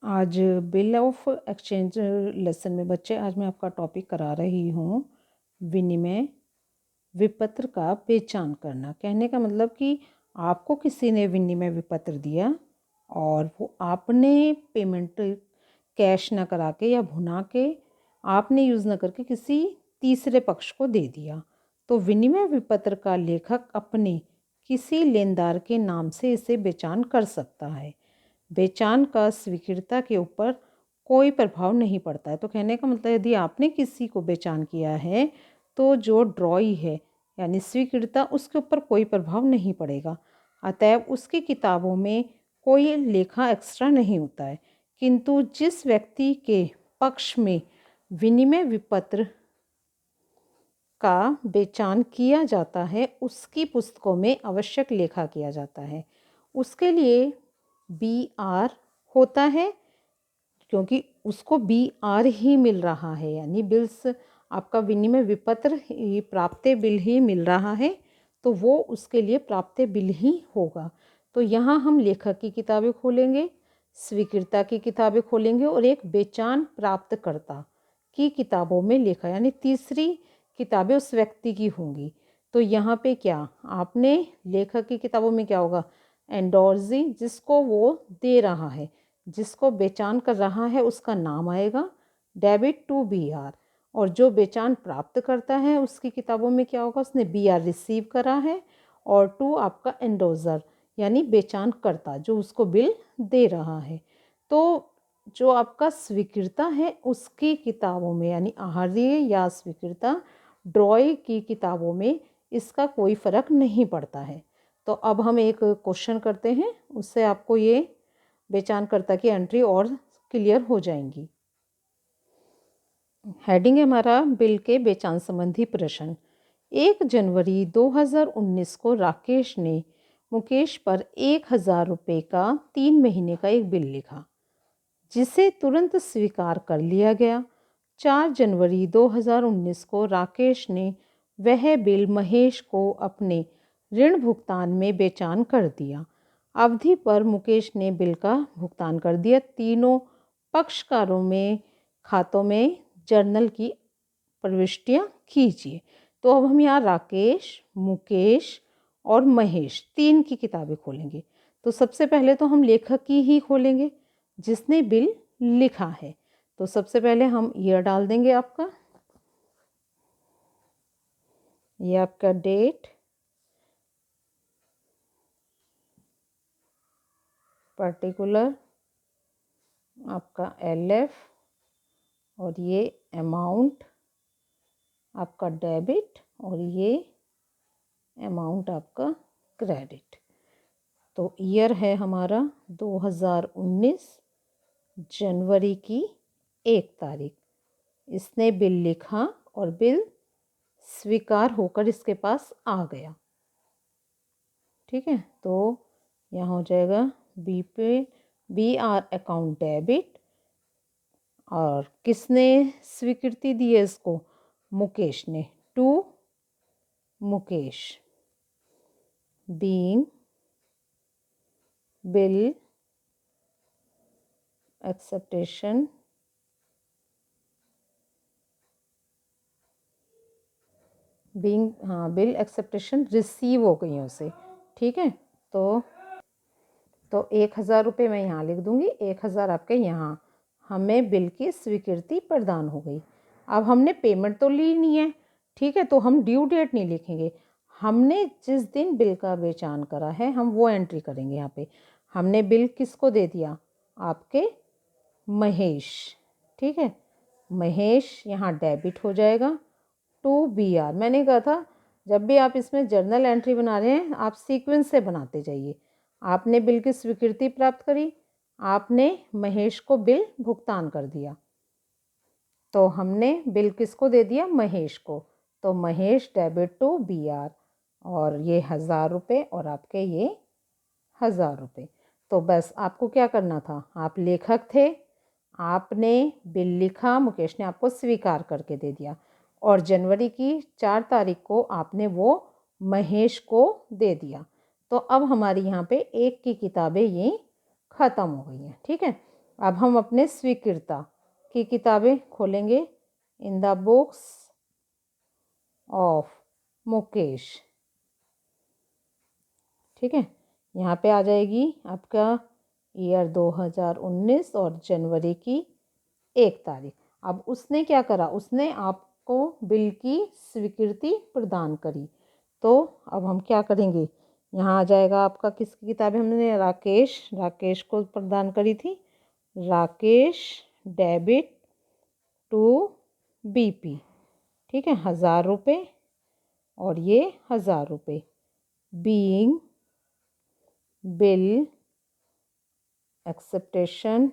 आज bill of exchange lesson में बच्चे आज मैं आपका टॉपिक करा रही हूँ विनिमय विपत्र का पहचान करना। कहने का मतलब कि आपको किसी ने विनिमय विपत्र दिया और वो आपने पेमेंट कैश ना करा के या भुना के आपने यूज़ ना करके किसी तीसरे पक्ष को दे दिया, तो विनिमय विपत्र का लेखक अपने किसी लेनदार के नाम से इसे बेचान कर सकता है। बेचान का स्वीकृता के ऊपर कोई प्रभाव नहीं पड़ता है। तो कहने का मतलब यदि आपने किसी को बेचान किया है तो जो ड्रॉई है यानी स्वीकृता उसके ऊपर कोई प्रभाव नहीं पड़ेगा, अतएव उसकी किताबों में कोई लेखा एक्स्ट्रा नहीं होता है। किंतु जिस व्यक्ति के पक्ष में विनिमय विपत्र का बेचान किया जाता है उसकी पुस्तकों में आवश्यक लेखा किया जाता है। उसके लिए BR होता है क्योंकि उसको BR ही मिल रहा है, यानी बिल्स आपका विनिमय विपत्र प्राप्य बिल ही मिल रहा है, तो वो उसके लिए प्राप्य बिल ही होगा। तो यहाँ हम लेखक की किताबें खोलेंगे, स्वीकृता की किताबें खोलेंगे और एक बेचान प्राप्तकर्ता की किताबों में लेखा यानी तीसरी किताबें उस व्यक्ति की होंगी। तो यहाँ पे क्या आपने लेखक की किताबों में क्या होगा, एंडोर्जी जिसको वो दे रहा है, जिसको बेचान कर रहा है उसका नाम आएगा, डेबिट टू BR। और जो बेचान प्राप्त करता है उसकी किताबों में क्या होगा, उसने BR रिसीव करा है और टू आपका एंडोजर यानी बेचान करता जो उसको बिल दे रहा है। तो जो आपका स्वीकृता है उसकी किताबों में यानी आहार्य या स्वीकृता ड्रॉय की किताबों में इसका कोई फ़र्क नहीं पड़ता है। तो अब हम एक क्वेश्चन करते हैं, उससे आपको ये बेचानकर्ता की एंट्री और क्लियर हो जाएंगी। हेडिंग है हमारा बिल के बेचान संबंधी प्रश्न। 1 जनवरी 2019 को राकेश ने मुकेश पर 1000 रुपये का 3 महीने का एक बिल लिखा जिसे तुरंत स्वीकार कर लिया गया। 4 जनवरी 2019 को राकेश ने वह बिल महेश को अपने ऋण भुगतान में बेचान कर दिया। अवधि पर मुकेश ने बिल का भुगतान कर दिया। तीनों पक्षकारों में खातों में जर्नल की प्रविष्टियां कीजिए। तो अब हम यहाँ राकेश, मुकेश और महेश 3 की किताबें खोलेंगे। तो सबसे पहले तो हम लेखक की ही खोलेंगे जिसने बिल लिखा है। तो सबसे पहले हम ईयर डाल देंगे आपका, ये आपका डेट, पर्टिकुलर आपका LF और ये अमाउंट आपका डेबिट और ये अमाउंट आपका क्रेडिट। तो ईयर है हमारा 2019 जनवरी की 1 तारीख। इसने बिल लिखा और बिल स्वीकार होकर इसके पास आ गया। ठीक है, तो यहाँ हो जाएगा BR अकाउंट डेबिट। और किसने स्वीकृति दी है इसको, मुकेश ने, to Mukesh being bill acceptation bill acceptation receive हो गई उसे। ठीक है, तो 1000 रुपये मैं यहाँ लिख दूँगी, 1000 आपके यहाँ, हमें बिल की स्वीकृति प्रदान हो गई। अब हमने पेमेंट तो ली नहीं है, ठीक है, तो हम ड्यू डेट नहीं लिखेंगे। हमने जिस दिन बिल का बेचान करा है हम वो एंट्री करेंगे। यहाँ पे हमने बिल किसको दे दिया, आपके महेश। ठीक है, महेश यहाँ डेबिट हो जाएगा टू BR। मैंने कहा था जब भी आप इसमें जर्नल एंट्री बना रहे हैं आप सीक्वेंस से बनाते जाइए। आपने बिल की स्वीकृति प्राप्त करी, आपने महेश को बिल भुगतान कर दिया, तो हमने बिल किसको दे दिया, महेश को। तो महेश डेबिट टू BR और ये 1000 रुपये और आपके ये 1000 रुपये। तो बस आपको क्या करना था, आप लेखक थे, आपने बिल लिखा, मुकेश ने आपको स्वीकार करके दे दिया और जनवरी की 4 तारीख को आपने वो महेश को दे दिया। तो अब हमारी यहाँ पे 1 की किताबें ये ख़त्म हो गई हैं। ठीक है, अब हम अपने स्वीकृता की किताबें खोलेंगे। In the books of Mukesh, ठीक है। यहाँ पे आ जाएगी आपका ईयर 2019 और जनवरी की 1 तारीख। अब उसने क्या करा, उसने आपको बिल की स्वीकृति प्रदान करी। तो अब हम क्या करेंगे, यहाँ आ जाएगा आपका किसकी किताबें हमने राकेश को प्रदान करी थी। राकेश डेबिट टू बीपी, ठीक है, 1000 रुपये और ये 1000 रुपये। बीइंग बिल एक्सेप्टेशन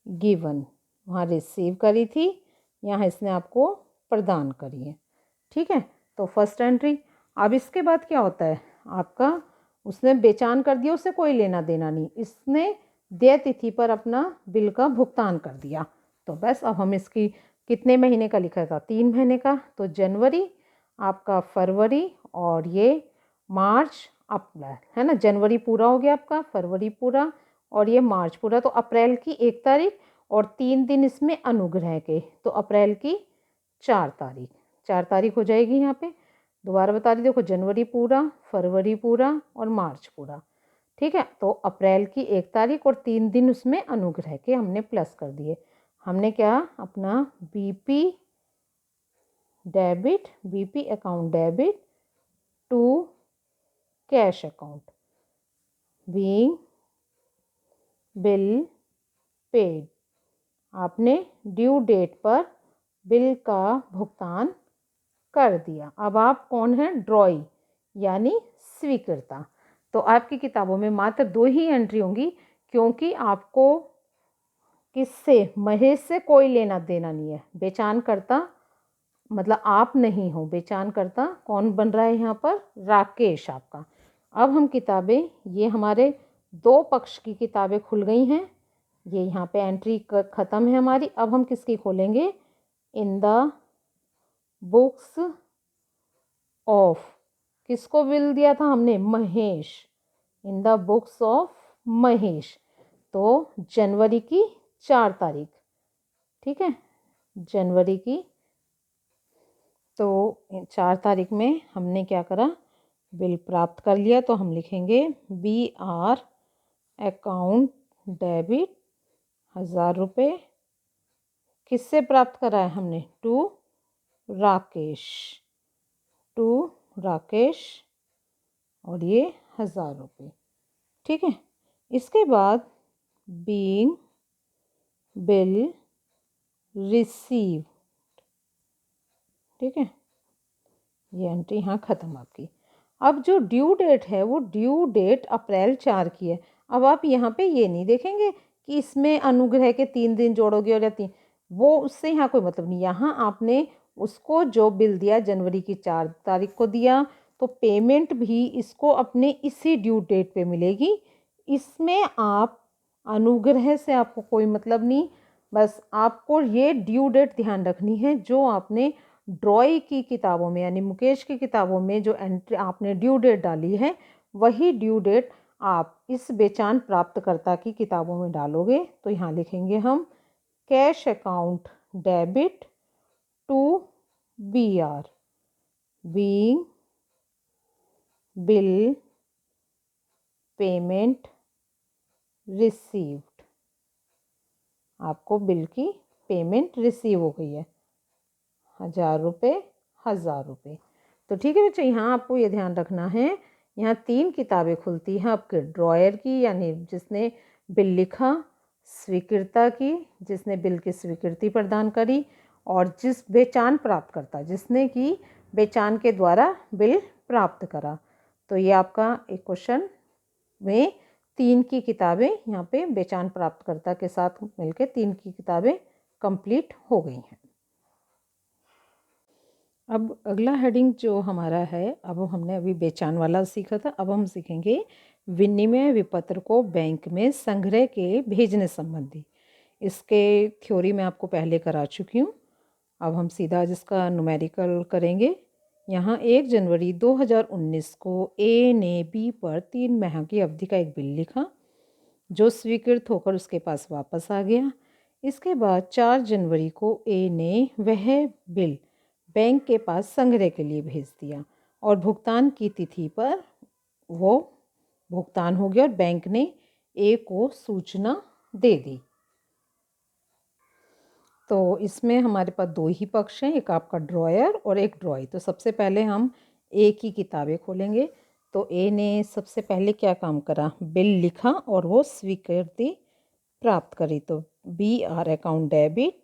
गिवन, वहाँ रिसीव करी थी, यहाँ इसने आपको प्रदान करी है, ठीक है। तो फर्स्ट एंट्री। अब इसके बाद क्या होता है आपका, उसने बेचान कर दिया, उससे कोई लेना देना नहीं, इसने देय तिथि पर अपना बिल का भुगतान कर दिया। तो बस अब हम इसकी कितने महीने का लिखा था, 3 महीने का। तो जनवरी, आपका फरवरी और ये मार्च अप्रैल, है ना। जनवरी पूरा हो गया आपका, फरवरी पूरा और ये मार्च पूरा। तो अप्रैल की 1 तारीख और 3 दिन इसमें अनुग्रह के, तो अप्रैल की 4 तारीख, 4 तारीख हो जाएगी। यहाँ पे दोबारा बता दी, देखो जनवरी पूरा, फरवरी पूरा और मार्च पूरा, ठीक है। तो अप्रैल की 1 तारीख और 3 दिन उसमें अनुग्रह के हमने प्लस कर दिए। हमने क्या अपना BP account debit to cash account, being bill paid, आपने ड्यू डेट पर बिल का भुगतान कर दिया। अब आप कौन हैं, ड्रॉई यानी स्वीकृता। तो आपकी किताबों में मात्र 2 ही एंट्री होंगी, क्योंकि आपको किससे, महेश से कोई लेना देना नहीं है। बेचान करता मतलब आप नहीं हो, बेचान करता कौन बन रहा है यहाँ पर, राकेश आपका। अब हम किताबें, ये हमारे 2 पक्ष की किताबें खुल गई हैं, ये यहाँ पे एंट्री ख़त्म है हमारी। अब हम किसकी खोलेंगे, इन द बुक्स ऑफ, किसको बिल दिया था हमने, Mahesh, in the books of Mahesh. तो जनवरी की 4 तारीख, ठीक है, जनवरी की, तो 4 तारीख में हमने क्या करा, बिल प्राप्त कर लिया। तो हम लिखेंगे BR अकाउंट डेबिट 1000 रुपये, किससे प्राप्त करा है हमने, टू राकेश और ये 1000 रुपये, ठीक है। इसके बाद बीइंग बिल रिसीव, ठीक है, ये एंट्री यहाँ ख़त्म आपकी। अब जो ड्यू डेट है वो ड्यू डेट अप्रैल 4 की है। अब आप यहाँ पे ये नहीं देखेंगे कि इसमें अनुग्रह के 3 दिन जोड़ोगे और या 3, वो उससे यहाँ कोई मतलब नहीं। यहाँ आपने उसको जो बिल दिया जनवरी की 4 तारीख को दिया, तो पेमेंट भी इसको अपने इसी ड्यू डेट पे मिलेगी। इसमें आप अनुग्रह से आपको कोई मतलब नहीं, बस आपको ये ड्यू डेट ध्यान रखनी है जो आपने ड्रॉई की किताबों में यानी मुकेश की किताबों में जो एंट्री आपने ड्यू डेट डाली है, वही ड्यू डेट आप इस बेचान प्राप्तकर्ता की किताबों में डालोगे। तो यहाँ लिखेंगे हम cash account debit to BR, being bill payment received, आपको बिल की पेमेंट रिसीव हो गई है 1000 रुपये, 1000 रुपये। तो ठीक है बच्चे, यहाँ आपको ये ध्यान रखना है, यहाँ 3 किताबें खुलती हैं आपके ड्रॉयर की यानी जिसने बिल लिखा, स्वीकृता की जिसने बिल की स्वीकृति प्रदान करी, और जिस बेचान प्राप्त करता जिसने कि बेचान के द्वारा बिल प्राप्त करा। तो ये आपका एक क्वेश्चन में 3 की किताबें यहाँ पे बेचान प्राप्तकर्ता के साथ मिलकर 3 की किताबें कंप्लीट हो गई हैं। अब अगला हेडिंग जो हमारा है, अब हमने अभी बेचान वाला सीखा था, अब हम सीखेंगे विनिमय विपत्र को बैंक में संग्रह के भेजने संबंधी। इसके थ्योरी मैं आपको पहले करा चुकी हूँ। अब हम सीधा जिसका न्यूमेरिकल करेंगे। यहाँ 1 जनवरी 2019 को A ने B पर 3 माह की अवधि का एक बिल लिखा। जो स्वीकृत होकर उसके पास वापस आ गया। इसके बाद 4 जनवरी को ए ने वह बिल बैंक के पास संग्रह के लिए भेज दिया और भुगतान की तिथि पर वो भुगतान हो गया और बैंक ने ए को सूचना दे दी। तो इसमें हमारे पास 2 ही पक्ष हैं, एक आपका ड्रॉयर और एक ड्रॉई। तो सबसे पहले हम ए की किताबें खोलेंगे। तो ए ने सबसे पहले क्या काम करा, बिल लिखा और वो स्वीकृति प्राप्त करी। तो B R account debit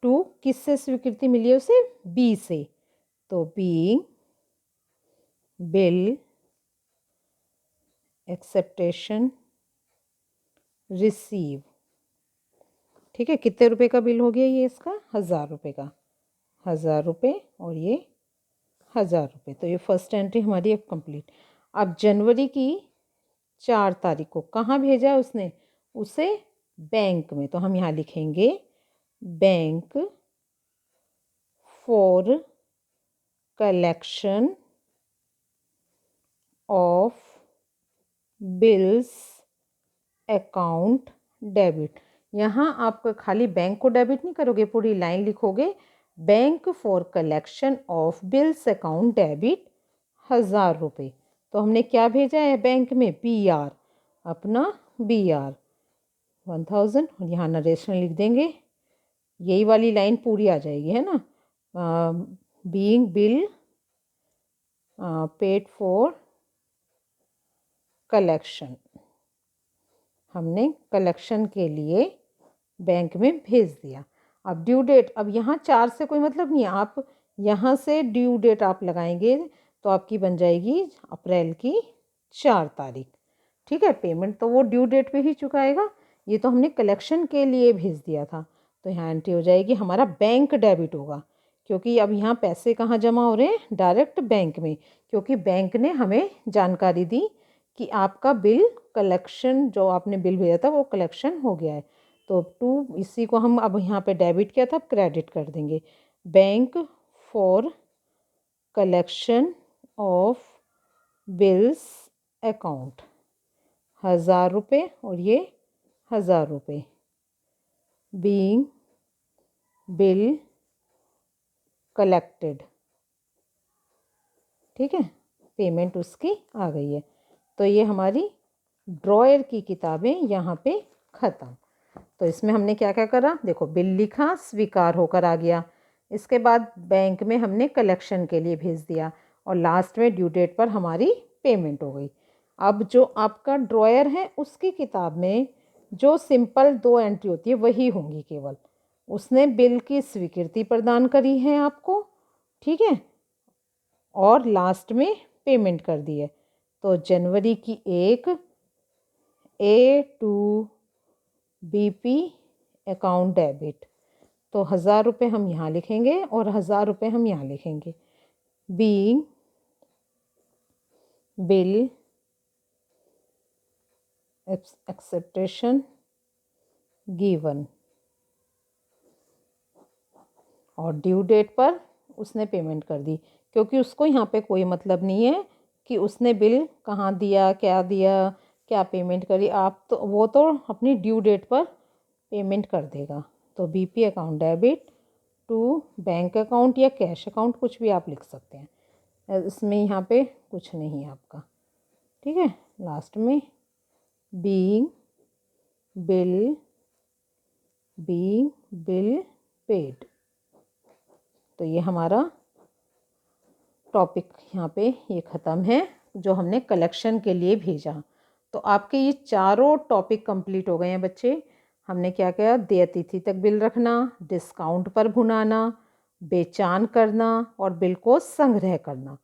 to, किससे स्वीकृति मिली है उसे, बी से। तो बीइंग बिल एक्सेप्टेशन रिसीव। ठीक है, कितने रुपए का बिल हो गया ये इसका, 1000 रुपये का, 1000 रुपये और ये 1000 रुपये। तो ये फर्स्ट एंट्री हमारी अब कंप्लीट। अब जनवरी की 4 तारीख को कहाँ भेजा है उसने, उसे बैंक में। तो हम यहाँ लिखेंगे bank for collection of bills account debit. यहाँ आप खाली बैंक को डेबिट नहीं करोगे, पूरी लाइन लिखोगे bank for collection of bills account debit 1000 रुपये। तो हमने क्या भेजा है बैंक में, बी आर, अपना बी आर 1000, और यहाँ नरेशन लिख देंगे। यही वाली लाइन पूरी आ जाएगी, है ना। Being bill paid for collection, हमने कलेक्शन के लिए बैंक में भेज दिया। अब ड्यू डेट, अब यहाँ 4 से कोई मतलब नहीं है, आप यहाँ से ड्यू डेट आप लगाएंगे तो आपकी बन जाएगी अप्रैल की 4 तारीख। ठीक है, पेमेंट तो वो ड्यू डेट पे ही चुकाएगा, ये तो हमने कलेक्शन के लिए भेज दिया था। तो यहाँ एंट्री हो जाएगी, हमारा बैंक डेबिट होगा, क्योंकि अब यहाँ पैसे कहाँ जमा हो रहे हैं, डायरेक्ट बैंक में, क्योंकि बैंक ने हमें जानकारी दी कि आपका बिल कलेक्शन, जो आपने बिल भेजा था वो कलेक्शन हो गया है। तो टू, इसी को हम अब यहाँ पे डेबिट किया था, अब क्रेडिट कर देंगे। Bank for collection of bills account 1000 रुपये और ये 1000 रुपये। बीइंग बिल कलेक्टेड, ठीक है, पेमेंट उसकी आ गई है। तो ये हमारी ड्रॉयर की किताबें यहाँ पे ख़त्म। तो इसमें हमने क्या क्या करा, देखो बिल लिखा, स्वीकार होकर आ गया। इसके बाद बैंक में हमने कलेक्शन के लिए भेज दिया और लास्ट में ड्यू डेट पर हमारी पेमेंट हो गई। अब जो आपका ड्रॉयर है उसकी किताब में जो सिंपल 2 एंट्री होती है वही होंगी केवल। उसने बिल की स्वीकृति प्रदान करी है आपको, ठीक है, और लास्ट में पेमेंट कर दी है। तो जनवरी की 1 ए टू बीपी अकाउंट डेबिट, तो 1000 रुपये हम यहाँ लिखेंगे और 1000 रुपये हम यहाँ लिखेंगे। बीइंग बिल एक्सेप्टेशन गिवन, और ड्यू डेट पर उसने पेमेंट कर दी, क्योंकि उसको यहाँ पे कोई मतलब नहीं है कि उसने बिल कहाँ दिया, क्या पेमेंट करी। आप तो वो तो अपनी ड्यू डेट पर पेमेंट कर देगा। तो BP account debit to bank account या कैश अकाउंट, कुछ भी आप लिख सकते हैं, इसमें यहाँ पे कुछ नहीं है आपका, ठीक है। लास्ट में बीइंग बिल पेड। तो ये हमारा टॉपिक यहाँ पे ये ख़त्म है, जो हमने कलेक्शन के लिए भेजा। तो आपके ये चारों टॉपिक कंप्लीट हो गए हैं बच्चे। हमने क्या किया, देय तिथि तक बिल रखना, डिस्काउंट पर भुनाना, बेचान करना और बिल को संग्रह करना।